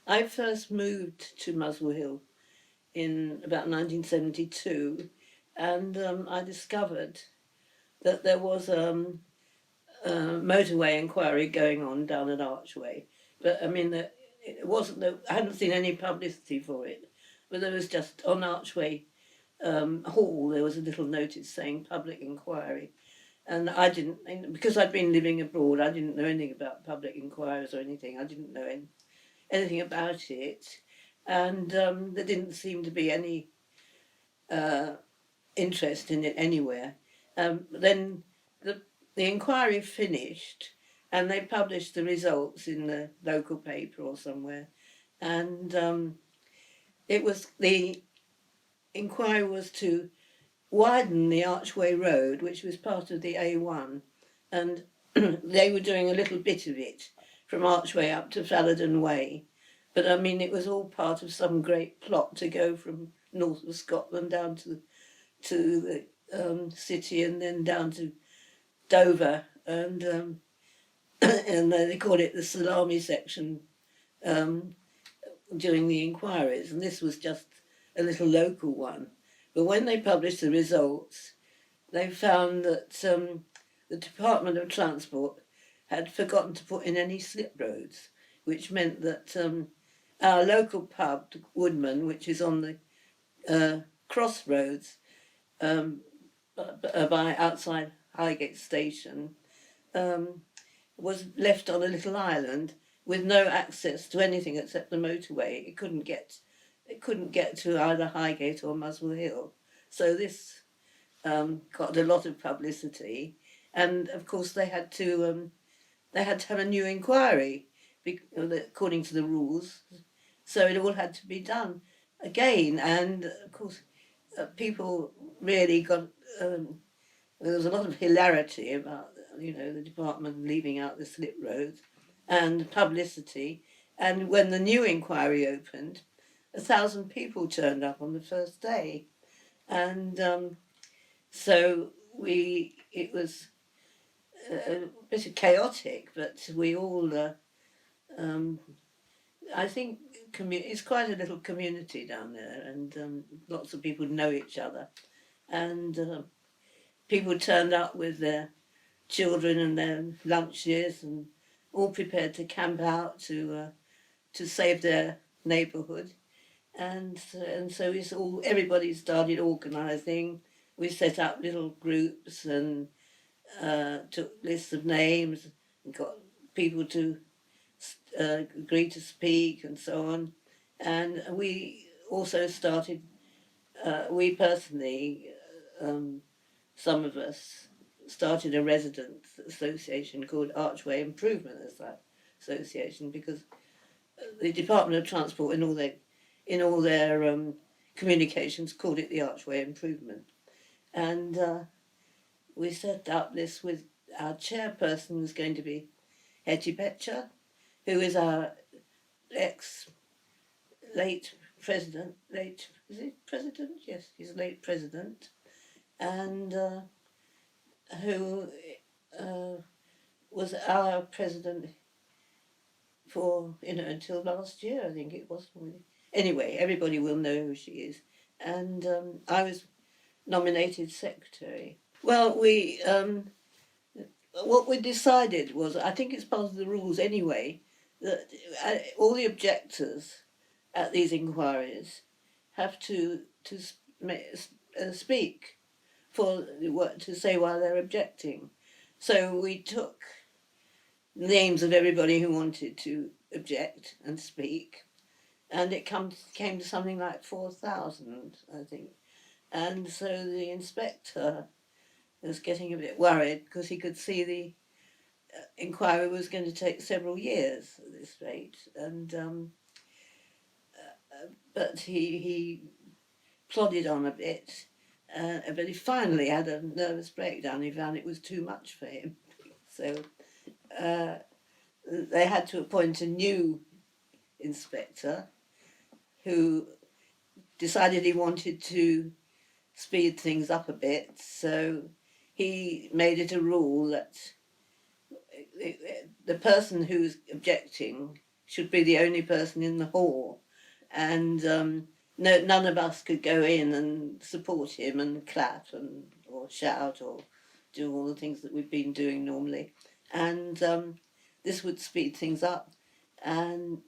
I first moved to Muswell Hill in about 1972, and I discovered that there was a motorway inquiry going on down at Archway. But I mean, it wasn't. I hadn't seen any publicity for it, but there was just on Archway Hall. There was a little notice saying public inquiry, and I didn't, because I'd been living abroad. I didn't know anything about public inquiries or anything. I didn't know anything about it, and there didn't seem to be any uh, interest in it anywhere. Then the the inquiry finished, and they published the results in the local paper or somewhere, and it was the inquiry was to widen the Archway Road, which was part of the A1, and they were doing a little bit of it from Archway up to Falladon Way. But I mean, it was all part of some great plot to go from north of Scotland down to the city and then down to Dover, and and they called it the salami section um, during the inquiries, and this was just a little local one. But when they published the results, they found that the Department of Transport had forgotten to put in any slip roads, which meant that our local pub, Woodman, which is on the crossroads by outside Highgate Station, um, was left on a little island with no access to anything except the motorway. It couldn't get to either Highgate or Muswell Hill. So this got a lot of publicity, and of course they had to have a new inquiry according to the rules. So it all had to be done again, and of course people really got. There was a lot of hilarity about the department leaving out the slip roads and publicity. And when the new inquiry opened, 1,000 people turned up on the first day, and so it was a bit chaotic, but we all um, I think it's quite a little community down there, and lots of people know each other, and people turned up with their children and their lunches, and all prepared to camp out to save their neighbourhood. And so everybody started organising. We set up little groups and took lists of names and got people to agree to speak and so on. And we also started. We personally, some of us, started a residents' association called Archway Improvement as that association, because the Department of Transport in all their communications called it the Archway Improvement. And we set up this with our chairperson was going to be Hetty Betcher, who is our ex late president. Late is he president? Yes, he's a late president, and who uh, was our president for until last year. I think it was. Anyway, everybody will know who she is, and I was nominated secretary. Well, we what we decided was, I think it's part of the rules anyway, that all the objectors at these inquiries have to speak to say why they're objecting. So we took names of everybody who wanted to object and speak, and it came to something like 4,000, I think. And so the inspector was getting a bit worried because he could see the inquiry was going to take several years at this rate, and but he plodded on a bit, but he finally had a nervous breakdown. He found it was too much for him, so uh, they had to appoint a new inspector who decided he wanted to speed things up a bit. So he made it a rule that the person who's objecting should be the only person in the hall, and no, none of us could go in and support him and clap and or shout or do all the things that we've been doing normally, and this would speed things up, and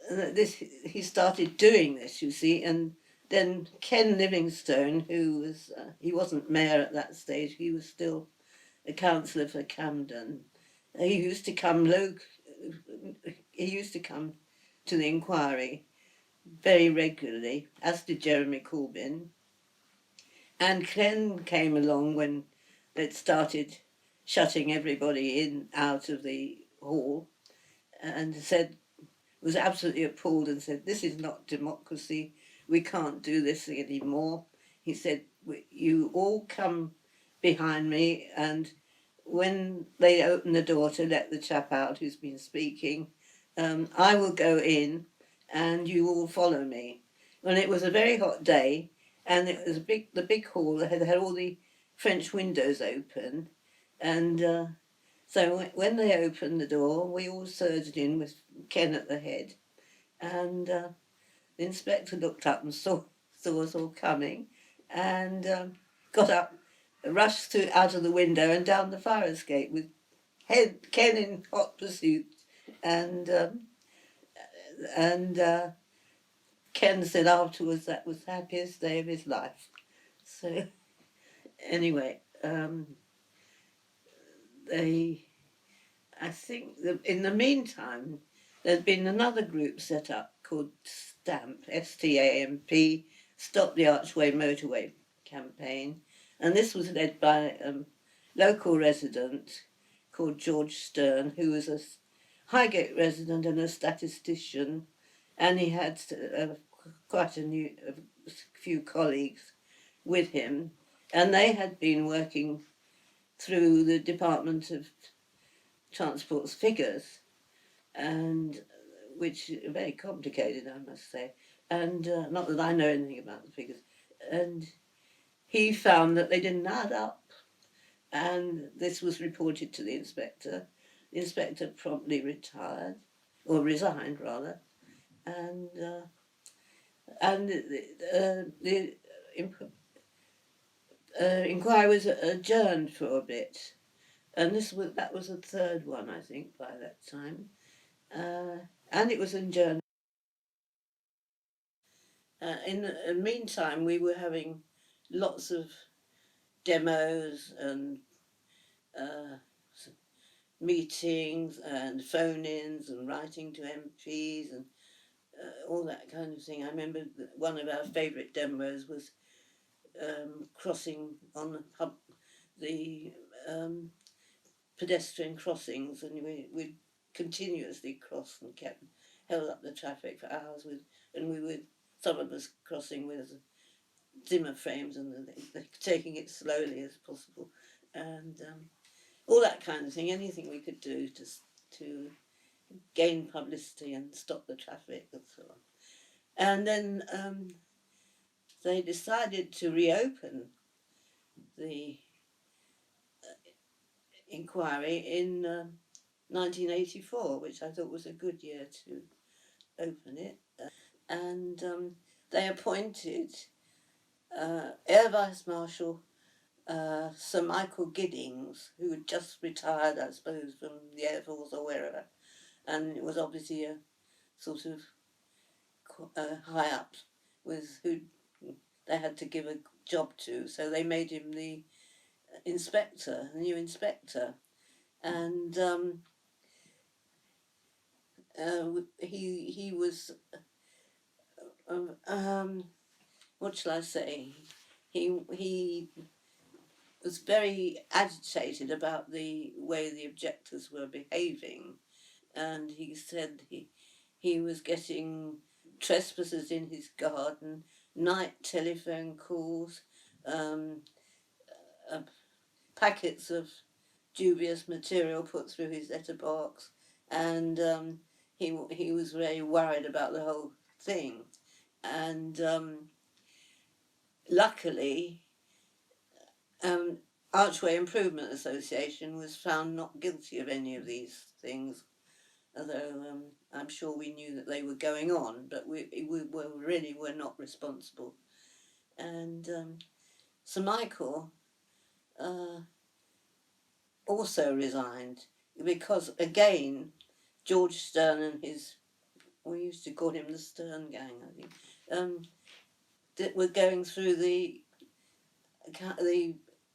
this he started doing this, you see, and then Ken Livingstone, who was he wasn't mayor at that stage, he was still a councillor for Camden. He used to come he used to come to the inquiry very regularly, as did Jeremy Corbyn. And Ken came along when they'd started shutting everybody in out of the hall, and said, was absolutely appalled and said, "This is not democracy. We can't do this anymore." He said, "You all come behind me, and when they open the door to let the chap out who's been speaking, I will go in and you all follow me." And it was a very hot day, and it was the big hall that had all the French windows open, and so when they opened the door, we all surged in with Ken at the head, and the inspector looked up and saw us all coming, and got up, rushed out of the window and down the fire escape with Ken in hot pursuit, and and Ken said afterwards that was the happiest day of his life. So anyway, I think in the meantime, there's been another group set up called STAMP, STAMP, Stop the Archway Motorway campaign, and this was led by a local resident called George Stern, who was a Highgate resident and a statistician, and he had quite a few colleagues with him, and they had been working through the Department of Transport's figures, and which are very complicated, I must say, and not that I know anything about the figures, and he found that they didn't add up, and this was reported to the inspector. The inspector promptly retired, or resigned rather, and the inquiry was adjourned for a bit, and that was the third one, I think, by that time, and it was adjourned. In the meantime, we were having lots of demos and uh, meetings and phone-ins and writing to MPs and all that kind of thing. I remember one of our favourite demos was crossing on the pedestrian crossings, and we'd continuously cross and kept held up the traffic for hours and we would, some of us crossing with dimmer frames and taking it slowly as possible, and all that kind of thing. Anything we could do to gain publicity and stop the traffic and so on. And then they decided to reopen the inquiry in 1984, which I thought was a good year to open it. And they appointed Air Vice Marshal Sir Michael Giddings, who had just retired, I suppose, from the Air Force or wherever, and it was obviously a sort of high up with who they had to give a job to, so they made him the new inspector, and he was what shall I say? He was very agitated about the way the objectors were behaving, and he said he was getting trespassers in his garden, night telephone calls, packets of dubious material put through his letterbox, and he was very worried about the whole thing. And luckily, Archway Improvement Association was found not guilty of any of these things, although I'm sure we knew that they were going on, but we were not responsible. And Sir Michael also resigned because, again, George Stern and his, we used to call him the Stern Gang, I think, that were going through the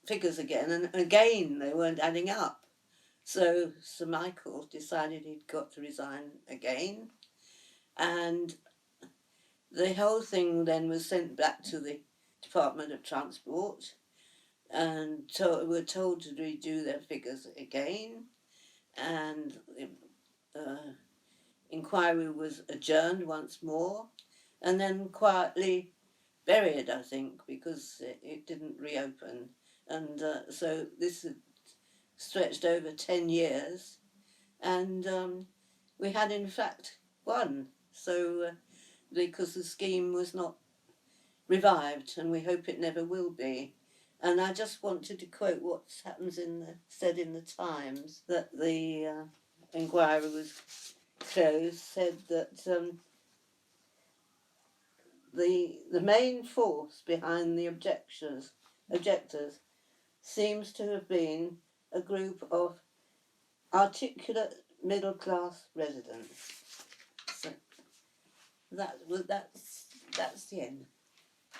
figures again, and again they weren't adding up. So Sir Michael decided he'd got to resign again, and the whole thing then was sent back to the Department of Transport, and were told to redo their figures again, and the inquiry was adjourned once more, and then quietly buried, I think, because it didn't reopen. And so this had stretched over 10 years, and we had in fact won. So because the scheme was not revived, and we hope it never will be. And I just wanted to quote what happens said in the Times, that the inquiry was closed, said that the main force behind the objectors seems to have been a group of articulate middle class residents. So that's the end.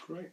Great.